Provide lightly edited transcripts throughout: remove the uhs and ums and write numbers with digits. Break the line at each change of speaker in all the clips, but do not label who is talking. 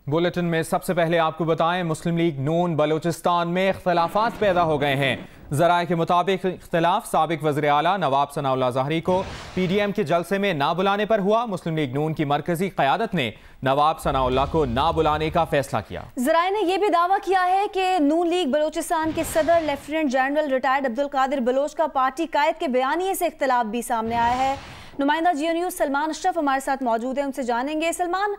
Bulletin में सबसे पहले आपको बताएं, मुस्लिम लीग नून बलोचिस्तान में इख्तलाफात पैदा हो गए हैं। ज़राए के मुताबिक इख्तलाफ साबिक वज़ीर आला नवाब सनाउल्लाह ज़ाहरी को PDM के जलसे में ना बुलाने पर हुआ। मुस्लिम लीग नून की मरकजी क़यादत ने नवाब सनाउल्लाह को ना बुलाने का फैसला किया। ज़राए ने यह भी दावा किया है कि नून लीग बलोचिस्तान के सदर lieutenant general retired Abdul Qadir Baloch का पार्टी कायद के बयानिए से इख्तलाफ भी सामने आया है। नुमाइंदा जियो न्यूज़ सलमान अशरफ हमारे साथ मौजूद है, उनसे जानेंगे। सलमान,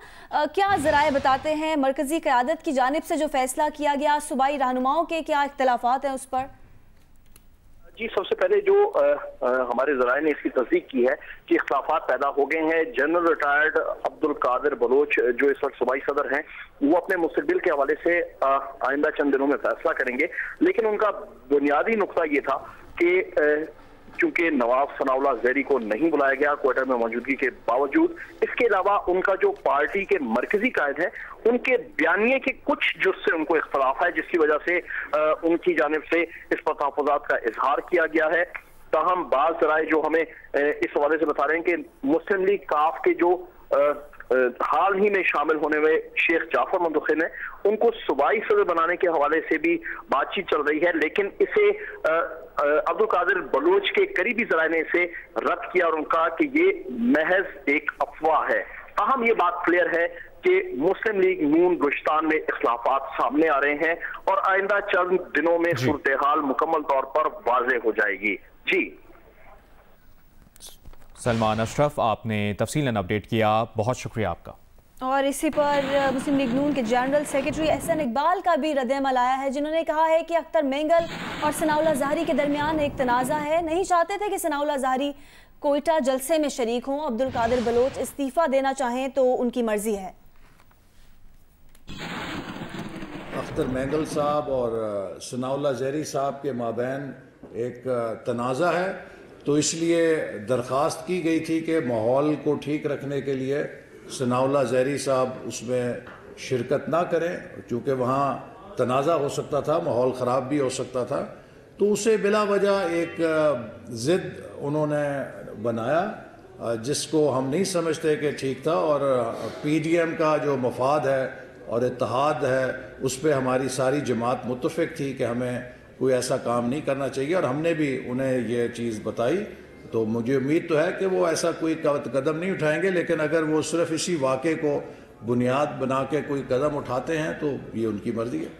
क्या ज़राए बताते हैं मरकजी क़यादत की जानिब से जो फैसला किया गया, सूबाई रहनुमाओं के क्या इख्तलाफात हैं उस पर?
जी, सबसे पहले जो हमारे ज़राए ने इसकी तस्दीक की है कि इख्तलाफात पैदा हो गए हैं। जनरल रिटायर्ड अब्दुल कादिर बलोच जो इस वक्त सूबाई सदर हैं, वो अपने मुस्तकबिल के हवाले से आइंदा चंद दिनों में फैसला करेंगे, लेकिन उनका बुनियादी नुक्ता ये था कि चूंकि नवाब सनाउल्लाह ज़ाहरी को नहीं बुलाया गया क्वार्टर में मौजूदगी के बावजूद, इसके अलावा उनका जो पार्टी के मरकजी कायद है उनके बयानिए के कुछ जुज़से उनको इख्तलाफ है, जिसकी वजह से उनकी जानिब से इस पर तहफ़्फ़ुज़ात का इजहार किया गया है। ताहम बाज़ ज़राए जो हमें इस हवाले से बता रहे हैं कि मुस्लिम लीग काफ के जो हाल ही में शामिल होने हुए शेख जाफर मंतखब है, उनको सूबाई सदर बनाने के हवाले से भी बातचीत चल रही है, लेकिन इसे अब्दुल कादिर बलोच के करीबी ज़राए ने इसे रद्द किया और उनका कि ये महज एक अफवाह है। अहम ये बात क्लियर है कि मुस्लिम लीग नून बलूचिस्तान में इख्तलाफात सामने आ रहे हैं और आइंदा चंद दिनों में सूरत हाल मुकम्मल तौर पर वाज़ेह हो जाएगी। जी
सलमान अशरफ, आपने तफसीलन अपडेट किया, बहुत शुक्रिया आपका।
और इसी पर मुस्लिम लीग नून के जनरल सेक्रेटरी एहसन इकबाल का भी रद्द-ए-अमल आया है, जिन्होंने कहा है कि अख्तर मेंगल और सनाउल्लाह ज़ाहरी के दरमियान एक तनाज़ा है। नहीं चाहते थे कि सनाउल्लाह ज़ाहरी कोयटा जलसे में शरीक हों। अब्दुल कादिर बलोच इस्तीफ़ा देना चाहें तो उनकी मर्जी है।
अख्तर मेंगल साहब और सनाउल्लाह ज़ाहरी साहब के माबैन एक तनाज़ा है, तो इसलिए दरख्वास्त की गई थी कि माहौल को ठीक रखने के लिए सनाउल्लाह ज़ाहरी साहब उसमें शिरकत ना करें, चूँकि वहाँ तनाज़ा हो सकता था, माहौल ख़राब भी हो सकता था। तो उसे बिला वजह एक ज़िद उन्होंने बनाया, जिसको हम नहीं समझते कि ठीक था। और PDM का जो मफाद है और इत्तेहाद है, उस पर हमारी सारी जमात मुत्तफ़िक़ थी कि हमें कोई ऐसा काम नहीं करना चाहिए, और हमने भी उन्हें ये चीज़ बताई। तो मुझे उम्मीद तो है कि वो ऐसा कोई कदम नहीं उठाएंगे, लेकिन अगर वो सिर्फ इसी वाक़े को बुनियाद बना के कोई कदम उठाते हैं तो ये उनकी मर्जी है।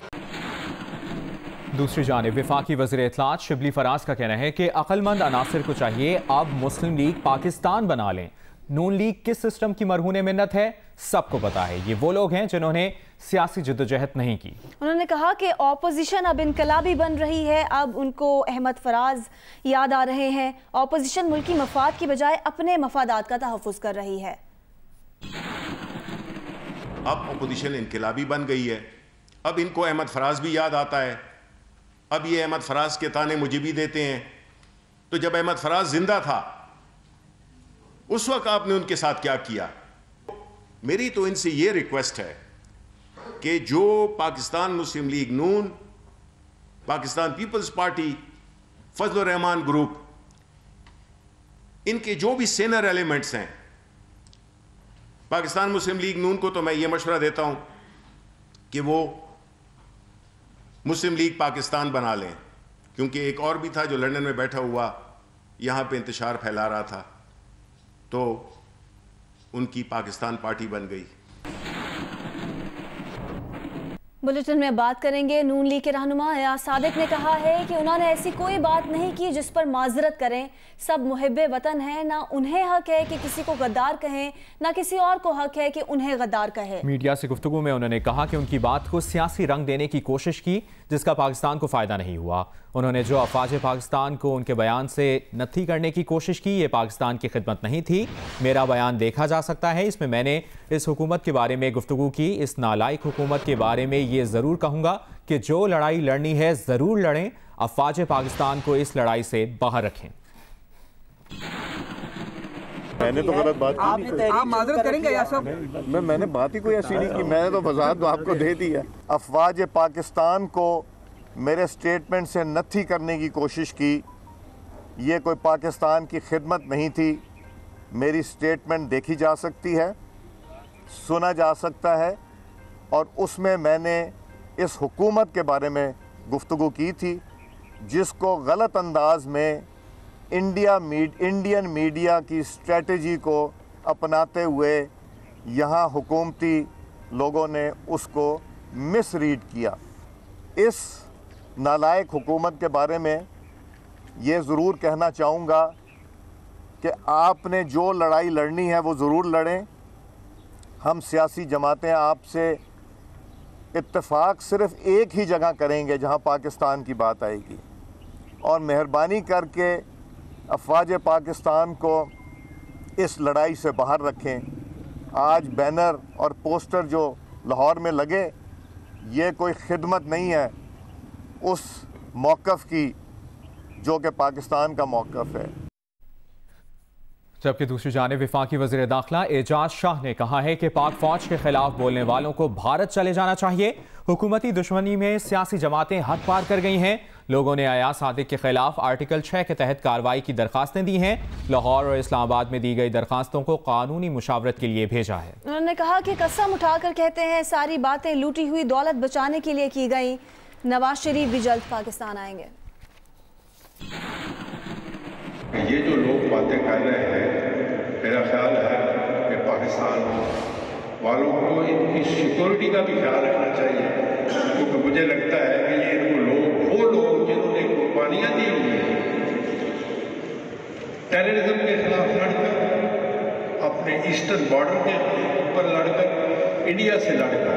दूसरी जानिब वफाकी वज़ीर इत्तलात शिबली फराज का कहना है कि अक्लमंद अनासिर को चाहिए अब मुस्लिम लीग पाकिस्तान बना लें। नून लीग किस सिस्टम की मरहून मिन्नत है सबको पता है। ये वो लोग हैं जिन्होंने सियासी जद्दोजहद नहीं की। उन्होंने कहा कि ऑपोजिशन अब इनकलाबी बन रही है, अब उनको अहमद फराज याद आ रहे हैं। ऑपोजिशन मुल्की मफाद की बजाय अपने मफादात का तहफ़्फ़ुज़ कर रही है।
अब ऑपोजिशन इनकलाबी बन गई है, अब इनको अहमद फराज भी याद आता है। अब ये अहमद फराज के ताने मुझे भी देते हैं। तो जब अहमद फराज जिंदा था उस वक्त आपने उनके साथ क्या किया? मेरी तो इनसे ये रिक्वेस्ट है कि जो पाकिस्तान मुस्लिम लीग नून, पाकिस्तान पीपल्स पार्टी, फजल रहमान ग्रुप, इनके जो भी सीनियर एलिमेंट्स हैं, पाकिस्तान मुस्लिम लीग नून को तो मैं ये मशवरा देता हूं कि वो मुस्लिम लीग पाकिस्तान बना लें, क्योंकि एक और भी था जो लंदन में बैठा हुआ यहां पे इंतशार फैला रहा था, तो उनकी पाकिस्तान पार्टी बन गई।
बुलेटिन में बात करेंगे। नून लीग के रहनुमा एयाज सादिक ने कहा है कि उन्होंने ऐसी कोई बात नहीं की जिस पर माजरत करें। सब मुहिब्बे वतन हैं, ना उन्हें हक है कि किसी को गद्दार कहें, ना किसी और को हक है कि उन्हें गद्दार कहे। मीडिया से गुफ्तगू में उन्होंने कहा कि उनकी बात को सियासी रंग देने की कोशिश की, जिसका पाकिस्तान को फ़ायदा नहीं हुआ। उन्होंने जो अफवाज पाकिस्तान को उनके बयान से नत्थी करने की कोशिश की, ये पाकिस्तान की खिदमत नहीं थी। मेरा बयान देखा जा सकता है, इसमें मैंने इस हुकूमत के बारे में गुफ्तगू की। इस नालायक हुकूमत के बारे में ये ज़रूर कहूँगा कि जो लड़ाई लड़नी है ज़रूर लड़ें, अफवाज पाकिस्तान को इस लड़ाई से बाहर रखें।
मैंने तो गलत बात की।
आप माजरत करेंगे या सब?
मैंने बात ही कोई ऐसी नहीं की। मैंने तो वजाहत तो आपको दे दी है। अफवाज पाकिस्तान को मेरे स्टेटमेंट से नत्थी करने की कोशिश की, ये कोई पाकिस्तान की खिदमत नहीं थी। मेरी स्टेटमेंट देखी जा सकती है, सुना जा सकता है, और उसमें मैंने इस हुकूमत के बारे में गुफ्तगू की थी जिसको गलत अंदाज में इंडियन मीडिया की स्ट्रेटजी को अपनाते हुए यहाँ हुकूमती लोगों ने उसको मिसरीड किया। इस नालायक हुकूमत के बारे में ये ज़रूर कहना चाहूँगा कि आपने जो लड़ाई लड़नी है वो ज़रूर लड़ें। हम सियासी जमातें आपसे इत्तेफाक सिर्फ़ एक ही जगह करेंगे जहाँ पाकिस्तान की बात आएगी, और मेहरबानी करके अफवाज पाकिस्तान को इस लड़ाई से बाहर रखें। आज बैनर और पोस्टर जो लाहौर में लगे, ये कोई खिदमत नहीं है उस मौक़िफ़ की जो कि पाकिस्तान का मौक़िफ़ है।
जबकि दूसरी जानिब वफाकी वज़ीर दाखिला एजाज शाह ने कहा है कि पाक फौज के खिलाफ बोलने वालों को भारत चले जाना चाहिए। हुकूमती दुश्मनी में सियासी जमातें हद पार कर गई हैं। लोगों ने अयाज सादिक के खिलाफ आर्टिकल 6 के तहत कार्रवाई की दरखास्तें दी हैं। लाहौर और इस्लामाबाद में दी गई दरखास्तों को कानूनी मुशावरत के लिए भेजा है।
उन्होंने कहा कि कसम उठाकर कहते हैं सारी बातें लूटी हुई दौलत बचाने के लिए की गई। नवाज शरीफ भी जल्द पाकिस्तान आएंगे।
ये जो लोग बातें कर रहे हैं, मेरा ख्याल है कि पाकिस्तान वालों को इनकी सिक्योरिटी का भी ख्याल रखना चाहिए, क्योंकि मुझे लगता है कि ये वो लोग जिन्होंने कुर्बानियाँ दी हुई हैं टेररिज्म के खिलाफ लड़कर, अपने ईस्टर्न बॉर्डर के ऊपर लड़कर, इंडिया से लड़कर,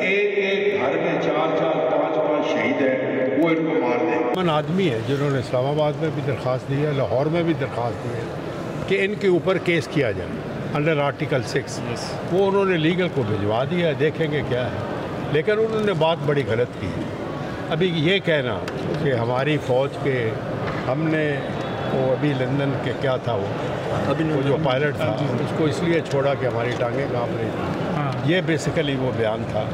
एक घर में 4-4, 5-5 शहीद हैं, वो इनको मार दें।
मन आदमी है जिन्होंने इस्लामाबाद में भी दरख्वास्त दी है, लाहौर में भी दरख्वास्त दी है कि इनके ऊपर केस किया जाए अंडर आर्टिकल 6। वो उन्होंने लीगल को भिजवा दिया है, देखेंगे क्या है। लेकिन उन्होंने बात बड़ी गलत की है। अभी ये कहना कि हमारी फ़ौज के हमने वो अभी लंदन के क्या था वो जो पायलट था उसको इसलिए छोड़ा कि हमारी टांगें काँप रही थी, ये बेसिकली वो बयान था।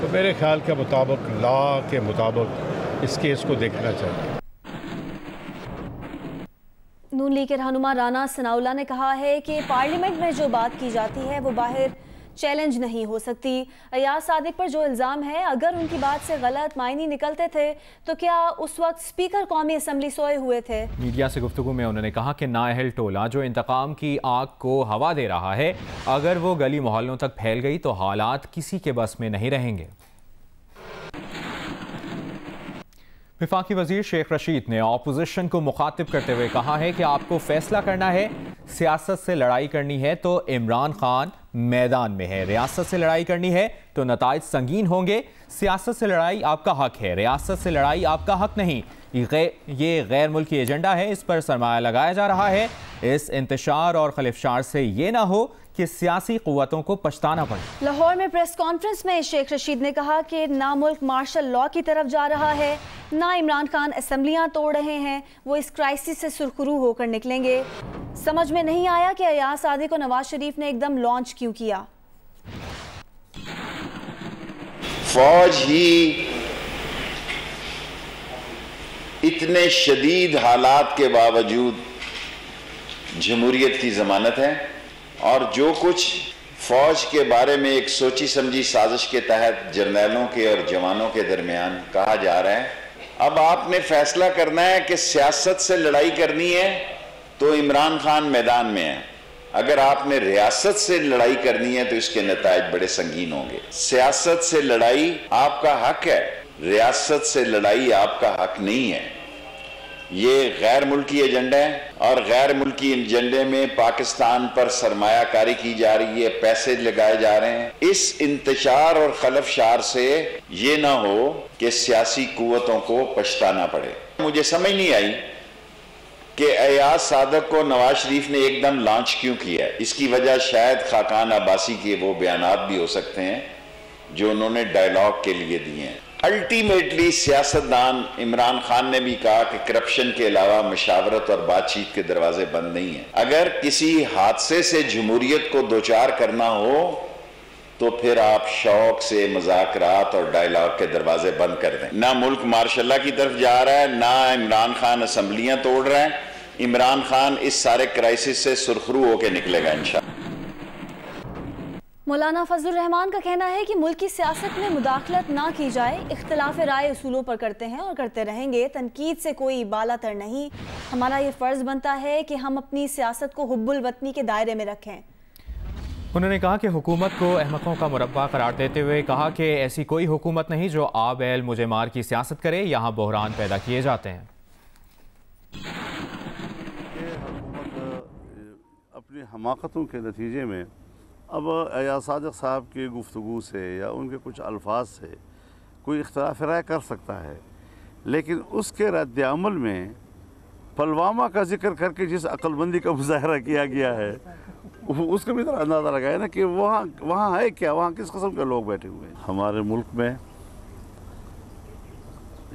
तो मेरे ख्याल के मुताबिक लॉ के मुताबिक इस केस को देखना चाहिए।
नून लीग के रहनुमा राना सनाउल्लाह ने कहा है कि पार्लियामेंट में जो बात की जाती है वो बाहर चैलेंज नहीं हो सकती। अयाज सादिक पर जो इल्ज़ाम है, अगर उनकी बात से गलत मायने निकलते थे तो क्या उस वक्त स्पीकर कौमी असम्बली सोए हुए थे। मीडिया
से गुफ्तगू में उन्होंने कहा कि नाअहल टोला जो इंतकाम की आग को हवा दे रहा है, अगर वो गली मोहल्लों तक फैल गई तो हालात किसी के बस में नहीं रहेंगे। वफाकी वजीर शेख रशीद ने ऑपोजिशन को मुखातिब करते हुए कहा है कि आपको फैसला करना है, सियासत से लड़ाई करनी है तो इमरान खान मैदान में है, रियासत से लड़ाई करनी है तो नताइज संगीन होंगे। सियासत से लड़ाई आपका हक है, रियासत से लड़ाई आपका हक नहीं। ये गैर मुल्की एजेंडा है, इस पर सरमाया लगाया जा रहा है। इस इंतशार और खलिफशार से ये ना हो कि सियासी कुव्वतों को पछताना पड़े।
लाहौर में प्रेस कॉन्फ्रेंस में शेख रशीद ने कहा कि ना मुल्क मार्शल लॉ की तरफ जा रहा है, ना इमरान खान असेंबलियां तोड़ रहे हैं, वो इस क्राइसिस से सुरखरू होकर निकलेंगे। समझ में नहीं आया कि अयाज सादिक को नवाज शरीफ ने एकदम लॉन्च क्यों किया।
फौज ही इतने शदीद हालात के बावजूद जमहूरियत की जमानत है, और जो कुछ फौज के बारे में एक सोची समझी साजिश के तहत जर्नैलों के और जवानों के दरमियान कहा जा रहा है, अब आपने फैसला करना है कि सियासत से लड़ाई करनी है तो इमरान खान मैदान में है, अगर आपने रियासत से लड़ाई करनी है तो इसके नताइज बड़े संगीन होंगे। सियासत से लड़ाई आपका हक है, रियासत से लड़ाई आपका हक नहीं है। ये गैर मुल्की एजेंडा है, और गैर मुल्की एजेंडे में पाकिस्तान पर सरमायाकारी की जा रही है, पैसे लगाए जा रहे हैं। इस इंतशार और खलफशार से ये ना हो कि सियासी कुव्वतों को पछताना पड़े। मुझे समझ नहीं आई कि अयाज सादिक को नवाज शरीफ ने एकदम लॉन्च क्यों किया। इसकी वजह शायद खाकान अब्बासी के वो बयानात भी हो सकते हैं जो उन्होंने डायलॉग के लिए दिए हैं। अल्टीमेटली सियासतदान इमरान खान ने भी कहा कि करप्शन के अलावा मशावरत और बातचीत के दरवाजे बंद नहीं हैं। अगर किसी हादसे से जमहूरियत को दोचार करना हो तो फिर आप शौक से मुज़ाकरात और डायलॉग के दरवाजे बंद कर दें। ना मुल्क मार्शल की तरफ जा रहा है, ना इमरान खान असम्बलियां तोड़ रहे हैं। इमरान खान इस सारे क्राइसिस से सुरखरू होकर निकलेगा इंशाअल्लाह।
मौलाना फजलुर रहमान का कहना है कि मुल्क की सियासत में मुदाखलत ना की जाए, इख्तिलाफ राय उसूलों पर करते हैं और करते रहेंगे, तनकीद से कोई बालातर नहीं। हमारा ये फ़र्ज़ बनता है कि हम अपनी सियासत को हुब्बुल वतनी के दायरे में रखें।
उन्होंने कहा कि हुकूमत को अहमकों का मुरब्बा करार देते हुए कहा कि ऐसी कोई हुकूमत नहीं जो आ बैल मुझे मार की सियासत करे, यहाँ बहरान पैदा किए जाते हैं।
अपनी हमाकतों के नतीजे में अब अयाज सादिक साहब की गुफ्तगू से या उनके कुछ अल्फाज से कोई इख्तिलाफ राय कर सकता है, लेकिन उसके रद्द अमल में पुलवामा का जिक्र करके जिस अक्लमंदी का मुजाहरा किया गया है उसका भी तो अंदाज़ा लगाया ना कि वहाँ है क्या, वहाँ किस किस्म के लोग बैठे हुए हैं। हमारे मुल्क में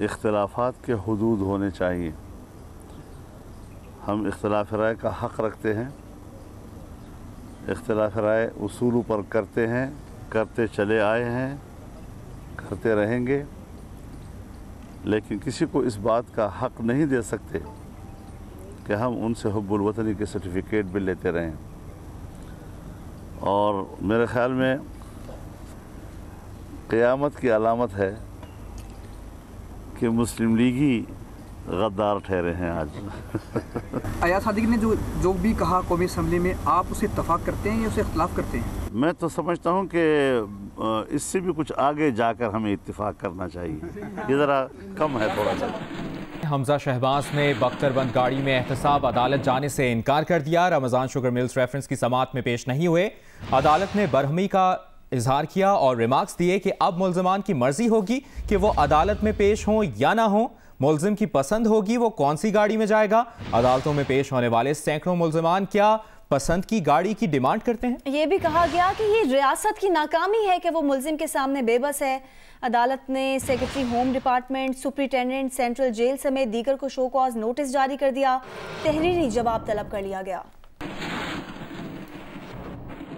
इख्तिलाफात के हुदूद होने चाहिए। हम इख्तिलाफ राय का हक़ रखते हैं, इख्तिलाफ राय उसूलों पर करते हैं, करते चले आए हैं, करते रहेंगे, लेकिन किसी को इस बात का हक़ नहीं दे सकते कि हम उनसे हुब्बुल वतनी के सर्टिफिकेट भी लेते रहें। और मेरे ख़्याल में क़यामत की अलामत है कि मुस्लिम लीगी गद्दार ठहरे हैं आज।
अयाज सादिक ने जो भी कहा कौमी असम्बली में, आप उसे इत्तफाक करते हैं या उसे इख्तिलाफ करते हैं?
मैं तो समझता हूँ कि इससे भी कुछ आगे जाकर हमें इत्तिफाक करना चाहिए, ये ज़रा कम है थोड़ा सा।
हमजा शहबाज ने बख्तरबंद गाड़ी में एहतसाब अदालत जाने से इनकार कर दिया। रमज़ान शुगर मिल्स रेफरेंस की समाअत में पेश नहीं हुए। अदालत ने बरहमी का इजहार किया और रिमार्क्स दिए कि अब मुल्ज़िमान की मर्जी होगी कि वो अदालत में पेश हों या ना हों। मुल्ज़िम की पसंद होगी वो कौन सी गाड़ी में जाएगा। अदालतों में पेश होने वाले सैकड़ों मुल्ज़िमान क्या पसंद की गाड़ी की डिमांड करते हैं? ये
भी कहा गया कि ये रियासत की नाकामी है कि वो मुल्ज़िम के सामने बेबस है। अदालत ने secretary home department, superintendent central jail समेत दीगर को शो कॉज नोटिस जारी कर दिया। तहरीरी जवाब तलब कर लिया गया।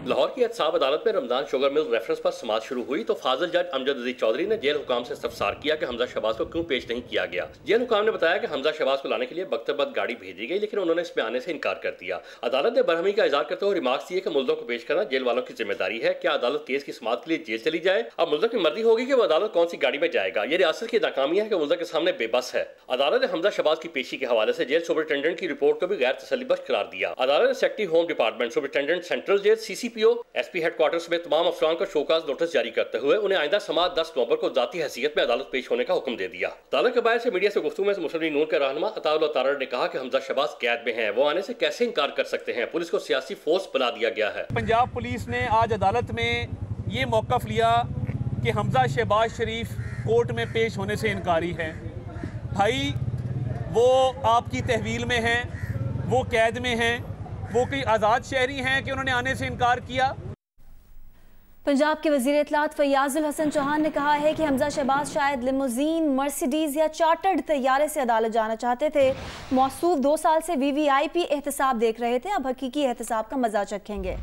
लाहौर की एहतसाब अदालत में रमजान शुगर मिल रेफरेंस पर समाअत शुरू हुई तो फाजिल जज अमजद अजीज चौधरी ने जेल हुकाम से इस्तफसार किया कि हमजा शहबाज को क्यों पेश नहीं किया गया। जेल हुकाम ने बताया कि हमजा शहबाज को लाने के लिए बख्तरबंद गाड़ी भेजी गई, लेकिन उन्होंने इसमें आने से इनकार कर दिया। अदालत ने बरहमी का इजहार करते हुए रिमार्क्स दिए कि मुल्ज़िम को पेश करना जेल वालों की जिम्मेदारी है। क्या अदालत केस की समाअत के लिए जेल चली जाए? अब मुल्ज़िम की मर्जी होगी कि वो अदालत कौन सी गाड़ी में जाएगा। ये रियासत की नाकामी है कि मुल्ज़िम के सामने बेबस है। अदालत ने हमजा शहबाज की पेशी के हवाले से जेल सुपरिटेंडेंट की रिपोर्ट को भी गैर तसल्लीबख्श करार दिया। अदालत ने secretary home department, superintendent central jail, CCPO, SP headquarters में तमाम अफसरान को शोकाज नोटिस जारी करते हुए उन्हें आइंदा समाअत 10 नवंबर को जाती हैसियत में अदालत पेश होने का हुक्म दे दिया। अदालत के बाहर से मीडिया से गुफ्तगू में मुस्लिम लीग नून के रहनुमा अताउल्लाह तारड़ ने कहा कि हमजा शहबाज कैद में हैं, वो आने से कैसे इनकार कर सकते हैं। पुलिस को सियासी फोर्स बना दिया गया है।
पंजाब पुलिस ने आज अदालत में ये मौक़िफ़ लिया कि हमजा शहबाज शरीफ कोर्ट में पेश होने से इनकारी है। भाई वो आपकी तहवील में हैं, वो कैद में हैं, वो कोई आज़ाद शहरी हैं कि उन्होंने आने से इनकार किया?
पंजाब के वज़ीर इत्तलात फैयाजुल हसन चौहान ने कहा है कि हमजा शहबाज शायद लिमोजीन, मर्सिडीज या चार्टर्ड तैयारे से अदालत जाना चाहते थे। मौसूफ 2 साल से VVIP एहतसाब देख रहे थे, अब हकीकी एहतसाब का मजा चखेंगे।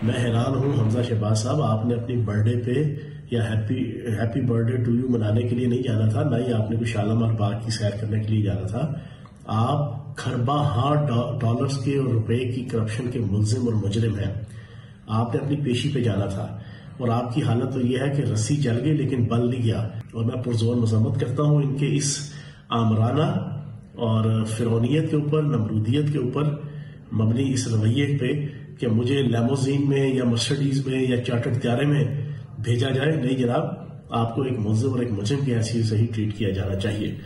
मैं हैरान हूँ हमजा शहबाज साहब, आपने अपनी बर्थडे पे या हैप्पी बर्थडे टू यू मनाने के लिए नहीं जाना था, ना ही आपने कोई शालामार बाग की सैर करने के लिए जाना था। आप खरबा डॉलर्स के और रुपए की करप्शन के मुल्जिम और मुजरिम हैं। आपने अपनी पेशी पे जाना था और आपकी हालत तो यह है कि रस्सी जल गई लेकिन बल नहीं गया। और मैं पुरजोर मजम्मत करता हूँ इनके इस आमराना और फिरौनियत के ऊपर, नमरूदियत के ऊपर मबनी इस रवैये पे कि मुझे लैमोजीन में या मर्सिडीज में या चार्टर्ड तैयारे में भेजा जाए। नहीं जनाब, आपको एक मुल्जिम और एक मुजरिम की हैसियत से ही ट्रीट किया जाना चाहिए।